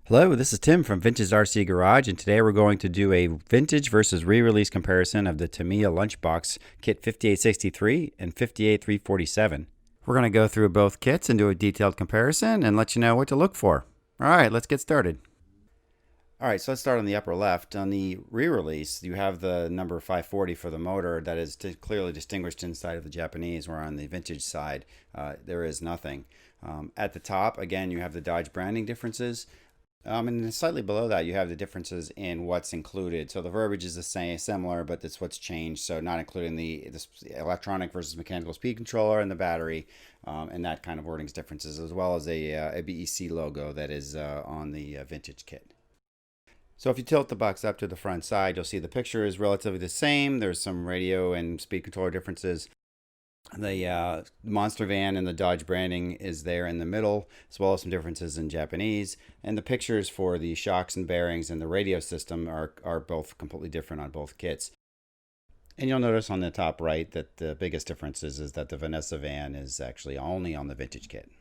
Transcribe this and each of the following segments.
Hello, this is Tim from Vintage RC Garage, and today we're going to do a vintage versus re-release comparison of the Tamiya Lunchbox Kit 5863 and 58347. We're going to go through both kits and do a detailed comparison and let you know what to look for. All right, let's get started. All right, so let's start on the upper left. On the re-release, you have the number 540 for the motor that is clearly distinguished inside of the Japanese, where on the vintage side, there is nothing. At the top, again, you have the Dodge branding differences. And slightly below that, you have the differences in what's included. So the verbiage is the same, similar, but that's what's changed. So not including the electronic versus mechanical speed controller and the battery, and that kind of wording's differences, as well as a BEC logo that is on the vintage kit. So if you tilt the box up to the front side, you'll see the picture is relatively the same. There's some radio and speed controller differences. The Monster van and the Dodge branding is there in the middle, as well as some differences in Japanese. And the pictures for the shocks and bearings and the radio system are both completely different on both kits. And you'll notice on the top right that the biggest difference is that the Vanessa van is actually only on the vintage kit.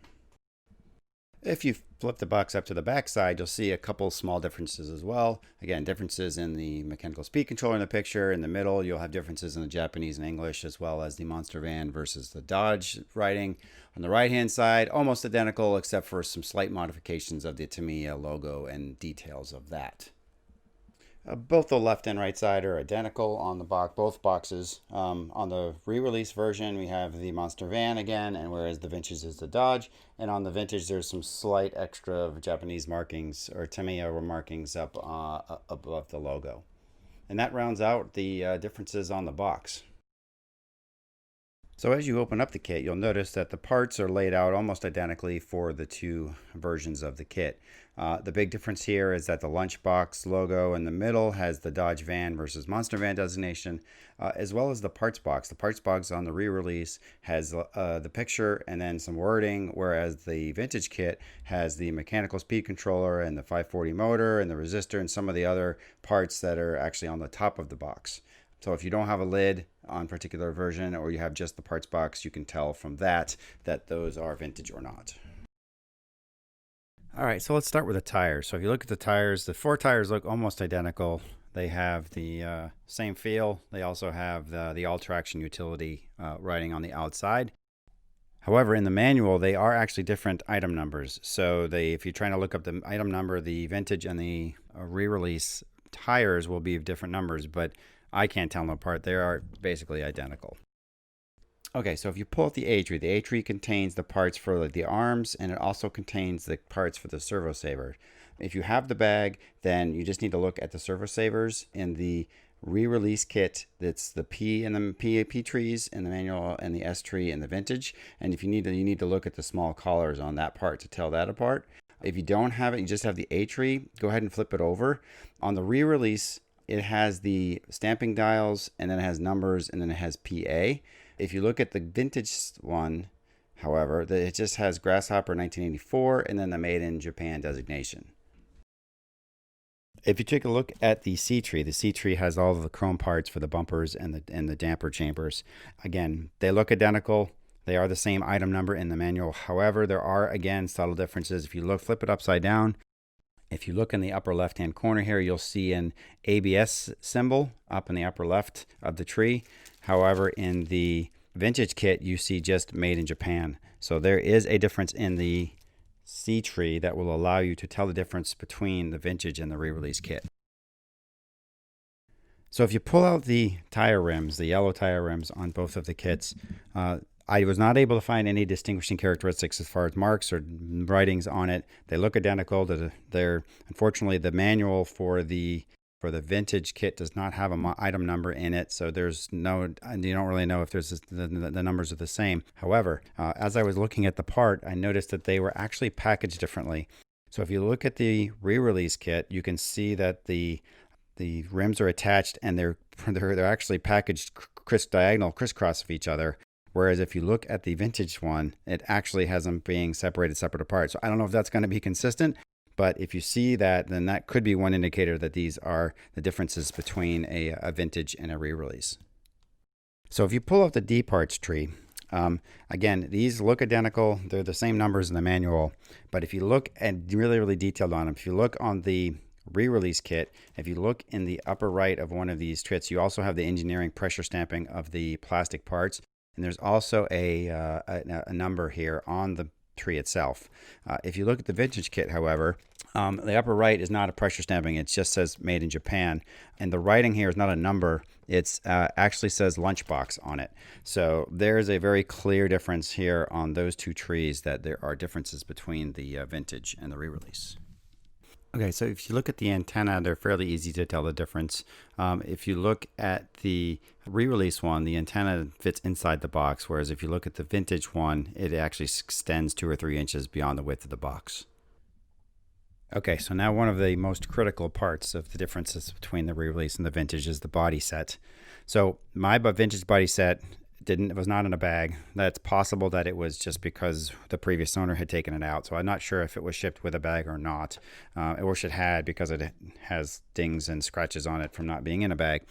If you flip the box up to the back side, you'll see a couple small differences as well. Again, differences in the mechanical speed controller in the picture. In the middle, you'll have differences in the Japanese and English, as well as the Monster van versus the Dodge writing. On the right-hand side, almost identical, except for some slight modifications of the Tamiya logo and details of that. Both the left and right side are identical on the both boxes. On the re-release version, we have the Monster van again, and whereas the vintage is the Dodge. And on the vintage, there's some slight extra Japanese markings or Tamiya markings up above the logo. And that rounds out the differences on the box. So as you open up the kit, you'll notice that the parts are laid out almost identically for the two versions of the kit. The big difference here is that the Lunchbox logo in the middle has the Dodge van versus Monster van designation, as well as the parts box. The parts box on the re-release has the picture and then some wording, whereas the vintage kit has the mechanical speed controller and the 540 motor and the resistor and some of the other parts that are actually on the top of the box. So if you don't have a lid on a particular version, or you have just the parts box, you can tell from that those are vintage or not. All right, so let's start with the tires. So if you look at the tires, the four tires look almost identical. They have the same feel. They also have the all-traction utility writing on the outside. However, in the manual, they are actually different item numbers. So if you're trying to look up the item number, the vintage and the re-release tires will be of different numbers, but I can't tell them apart. They are basically identical. Okay, so if you pull out the A tree contains the parts for the arms, and it also contains the parts for the servo saver. If you have the bag, then you just need to look at the servo savers in the re-release kit. That's the P and the P trees in the manual, and the S tree in the vintage. And if you need to look at the small collars on that part to tell that apart. If you don't have it, you just have the A tree, go ahead and flip it over. On the re-release, it has the stamping dials, and then it has numbers, and then it has PA. If you look at the vintage one, however, it just has Grasshopper 1984 and then the Made in Japan designation. If you take a look at the C tree has all of the chrome parts for the bumpers and the damper chambers. Again, they look identical. They are the same item number in the manual. However, there are, again, subtle differences. If you flip it upside down, if you look in the upper left-hand corner here, you'll see an ABS symbol up in the upper left of the tree. However, in the vintage kit, you see just Made in Japan. So there is a difference in the C tree that will allow you to tell the difference between the vintage and the re-release kit. So if you pull out the tire rims, the yellow tire rims on both of the kits, I was not able to find any distinguishing characteristics as far as marks or writings on it. They look identical. Unfortunately, the manual for the vintage kit does not have an item number in it, so you don't really know if the numbers are the same. However, as I was looking at the part, I noticed that they were actually packaged differently. So if you look at the re-release kit, you can see that the rims are attached, and they're actually packaged crisscross of each other. Whereas if you look at the vintage one, it actually has them being separate apart. So I don't know if that's going to be consistent, but if you see that, then that could be one indicator that these are the differences between a vintage and a re-release. So if you pull out the D parts tree, Again, these look identical. They're the same numbers in the manual, but if you look at really, really detailed on them, if you look on the re-release kit, if you look in the upper right of one of these kits, you also have the engineering pressure stamping of the plastic parts, and there's also a number here on the tree itself. If you look at the vintage kit, however, the upper right is not a pressure stamping. It just says made in Japan. And the writing here is not a number. It's actually says Lunchbox on it. So there's a very clear difference here on those two trees, that there are differences between the vintage and the re-release. Okay, so if you look at the antenna, they're fairly easy to tell the difference. If you look at the re-release one, the antenna fits inside the box, whereas if you look at the vintage one, it actually extends 2 or 3 inches beyond the width of the box. Okay, so now one of the most critical parts of the differences between the re-release and the vintage is the body set. So my vintage body set was not in a bag. That's possible that it was just because the previous owner had taken it out. So I'm not sure if it was shipped with a bag or not. I wish it had, because it has dings and scratches on it from not being in a bag.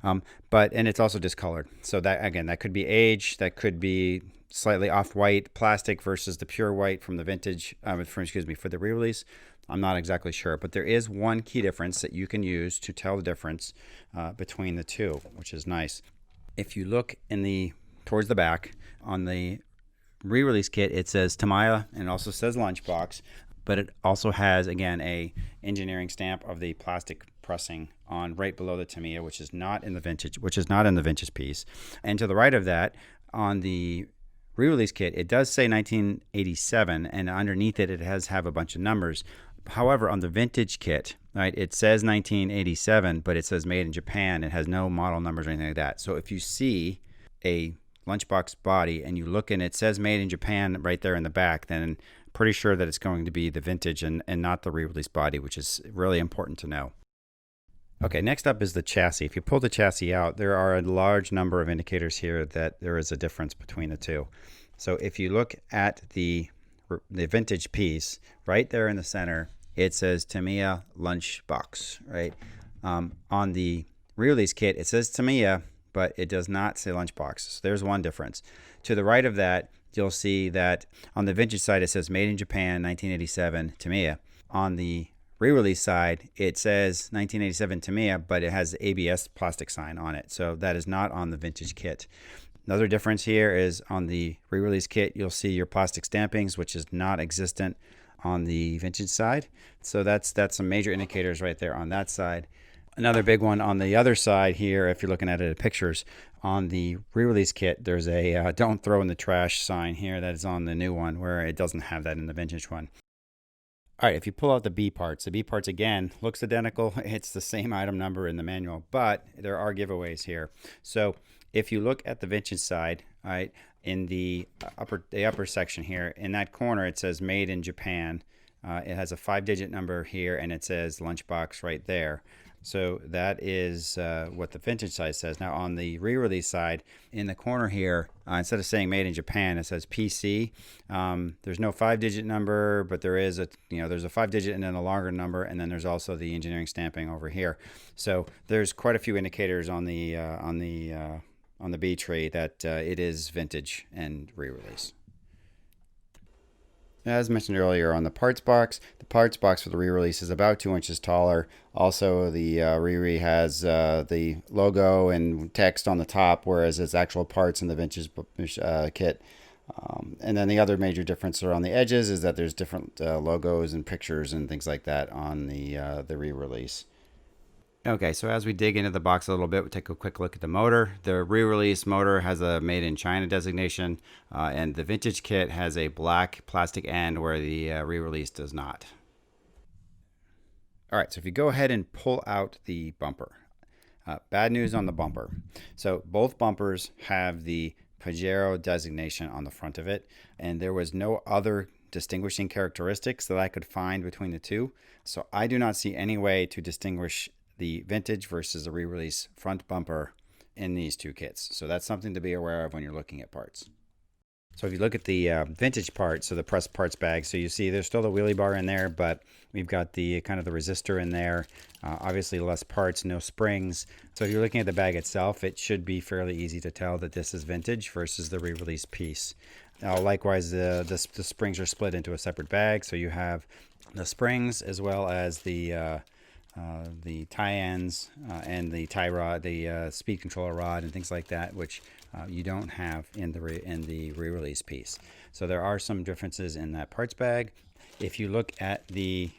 And it's also discolored. So that, again, that could be age, that could be slightly off-white plastic versus the pure white from the vintage, for the re-release. I'm not exactly sure, but there is one key difference that you can use to tell the difference between the two, which is nice. If you look towards the back on the re-release kit, it says Tamiya and it also says Lunchbox, but it also has, again, a engineering stamp of the plastic pressing on right below the Tamiya, which is not in the vintage piece. And to the right of that, on the re-release kit, it does say 1987, and underneath it have a bunch of numbers. However, on the vintage kit, right, it says 1987, but it says made in Japan. It has no model numbers or anything like that. So if you see a Lunchbox body and you look and it says made in Japan right there in the back, then I'm pretty sure that it's going to be the vintage and not the re-release body, which is really important to know. Okay, next up is the chassis. If you pull the chassis out, there are a large number of indicators here that there is a difference between the two. So if you look at the vintage piece, right there in the center, it says Tamiya Lunchbox, right? On the re-release kit, it says Tamiya, but it does not say Lunchbox. So there's one difference. To the right of that, you'll see that on the vintage side, it says made in Japan, 1987, Tamiya. On the re-release side, it says 1987 Tamiya, but it has the ABS plastic sign on it. So that is not on the vintage kit. Another difference here is on the re-release kit, you'll see your plastic stampings, which is not existent on the vintage side. So that's some major indicators right there on that side. Another big one on the other side here, if you're looking at it in pictures, on the re-release kit, there's a don't throw in the trash sign here that is on the new one, where it doesn't have that in the vintage one. All right, if you pull out the B parts, again looks identical. It's the same item number in the manual, but there are giveaways here. So if you look at the vintage side, all right, in the upper section here, in that corner, it says made in Japan. It has a 5-digit number here, and it says Lunchbox right there. So that is what the vintage side says. Now on the re-release side, in the corner here, instead of saying made in Japan, it says PC. There's no 5-digit number, but there is there's a 5-digit and then a longer number, and then there's also the engineering stamping over here. So there's quite a few indicators on the B tree that it is vintage and re-release. As mentioned earlier, on the parts box for the re-release is about 2 inches taller. Also, the re-re has the logo and text on the top, whereas it's actual parts in the vintage kit. And then the other major difference around the edges is that there's different logos and pictures and things like that on the re-release. Okay, so as we dig into the box a little bit, we'll take a quick look at the motor. The re-release motor has a made in China designation, and the vintage kit has a black plastic end where the re-release does not. All right, so if you go ahead and pull out the bumper, bad news on the bumper. So both bumpers have the Pajero designation on the front of it, and there was no other distinguishing characteristics that I could find between the two. So I do not see any way to distinguish the vintage versus the re-release front bumper in these two kits. So that's something to be aware of when you're looking at parts. So if you look at the vintage part, so the pressed parts bag, so you see there's still the wheelie bar in there, but we've got the kind of the resistor in there. Obviously less parts, no springs. So if you're looking at the bag itself, it should be fairly easy to tell that this is vintage versus the re-release piece. Likewise, the springs are split into a separate bag, so you have the springs as well as the tie ends and the tie rod, the speed controller rod, and things like that, which you don't have in the re-release piece. So there are some differences in that parts bag. If you look at the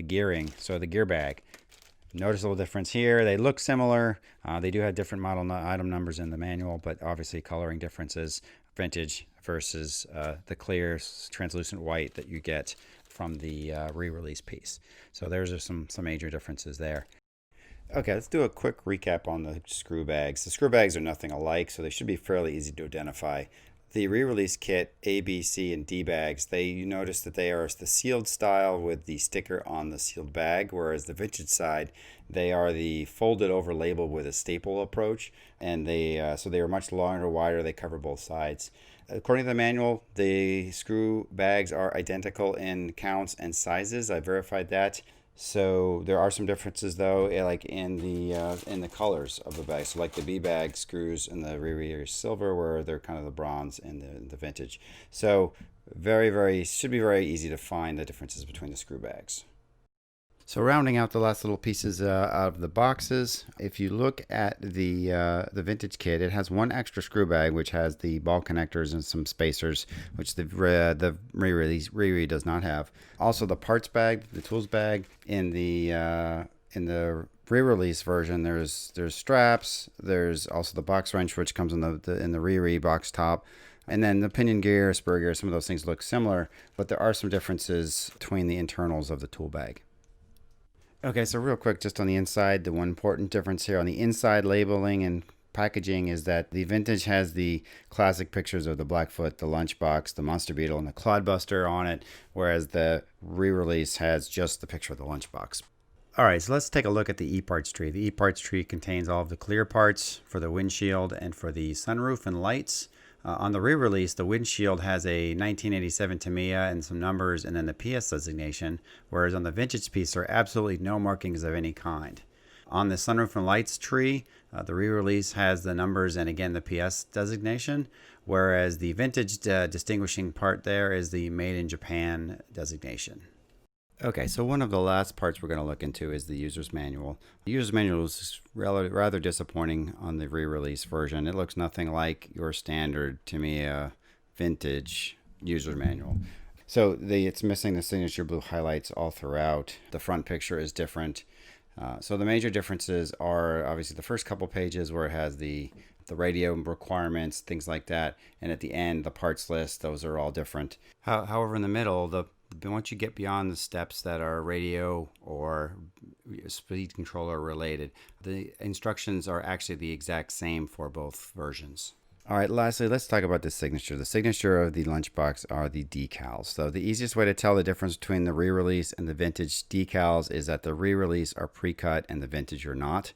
gearing, so the gear bag, noticeable difference here. They look similar. They do have different model item numbers in the manual, but obviously coloring differences. Vintage versus the clear translucent white that you get from the re-release piece. So there's some major differences there. Okay, let's do a quick recap on the screw bags. The screw bags are nothing alike, so they should be fairly easy to identify. The re-release kit A, B, C, and D bags, you notice that they are the sealed style with the sticker on the sealed bag, whereas the vintage side, they are the folded over label with a staple approach, and so they are much longer, wider, they cover both sides. According to the manual, the screw bags are identical in counts and sizes. I verified that. So there are some differences though, like in the colors of the bag. So like the B bag screws in the re-release silver, where they're kind of the bronze in the vintage. So should be very easy to find the differences between the screw bags. So rounding out the last little pieces of the boxes, if you look at the vintage kit, it has one extra screw bag which has the ball connectors and some spacers, which the re-release does not have. Also the parts bag, the tools bag in the re-release version, there's straps. There's also the box wrench, which comes in the re box top. And then the pinion gear, spur gear, some of those things look similar, but there are some differences between the internals of the tool bag. Okay, so real quick, just on the inside, the one important difference here on the inside labeling and packaging is that the vintage has the classic pictures of the Blackfoot, the Lunchbox, the Monster Beetle, and the Clodbuster on it, whereas the re-release has just the picture of the Lunchbox. All right, so let's take a look at the E-parts tree. The E-parts tree contains all of the clear parts for the windshield and for the sunroof and lights. On the re-release, the windshield has a 1987 Tamiya and some numbers and then the PS designation, whereas on the vintage piece there are absolutely no markings of any kind. On the sunroof and lights tree, the re-release has the numbers and again the PS designation, whereas the vintage distinguishing part there is the Made in Japan designation. Okay, so one of the last parts we're going to look into is the user's manual. The user's manual is rather disappointing on the re-release version. It looks nothing like your standard Tamiya vintage user manual. So it's missing the signature blue highlights all throughout. The front picture is different. So the major differences are obviously the first couple pages where it has the radio requirements, things like that, and at the end the parts list. Those are all different. However, in the middle, once you get beyond the steps that are radio or speed controller related, the instructions are actually the exact same for both versions. All right, lastly, let's talk about the signature. The signature of the Lunchbox are the decals. So the easiest way to tell the difference between the re-release and the vintage decals is that the re-release are pre-cut and the vintage are not.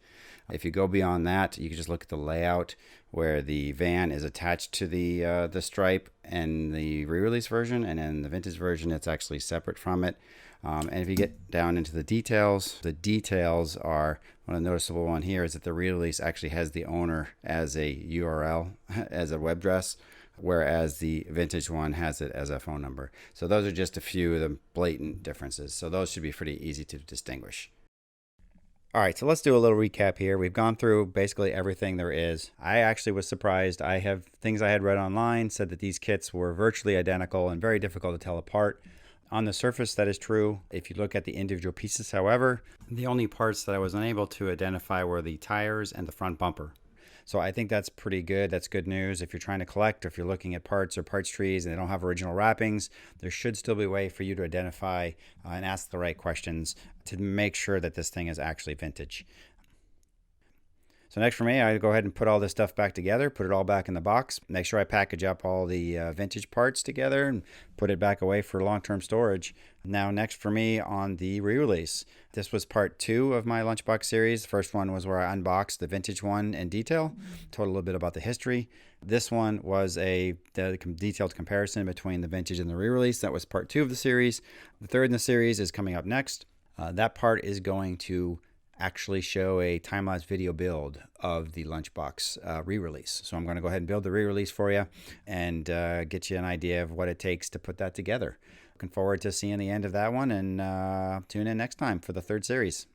If you go beyond that, you can just look at the layout where the van is attached to the stripe and the re-release version, and in the vintage version, it's actually separate from it. And if you get down into the details are, one noticeable one here is that the re-release actually has the owner as a URL, as a web address, whereas the vintage one has it as a phone number. So those are just a few of the blatant differences. So those should be pretty easy to distinguish. All right, so let's do a little recap here. We've gone through basically everything there is. I actually was surprised. I have things I had read online said that these kits were virtually identical and very difficult to tell apart. On the surface, that is true. If you look at the individual pieces, however, the only parts that I was unable to identify were the tires and the front bumper. So I think that's pretty good. That's good news. If you're trying to collect, or if you're looking at parts or parts trees and they don't have original wrappings, there should still be a way for you to identify and ask the right questions to make sure that this thing is actually vintage. So next for me, I go ahead and put all this stuff back together, put it all back in the box, make sure I package up all the vintage parts together and put it back away for long-term storage. Now next for me on the re-release. This was part 2 of my Lunchbox series. The first one was where I unboxed the vintage one in detail, told a little bit about the history. This one was the detailed comparison between the vintage and the re-release. That was part 2 of the series. The third in the series is coming up next. That part is going to actually show a time-lapse video build of the Lunchbox re-release. So I'm going to go ahead and build the re-release for you and get you an idea of what it takes to put that together. Looking forward to seeing the end of that one, and tune in next time for the third series.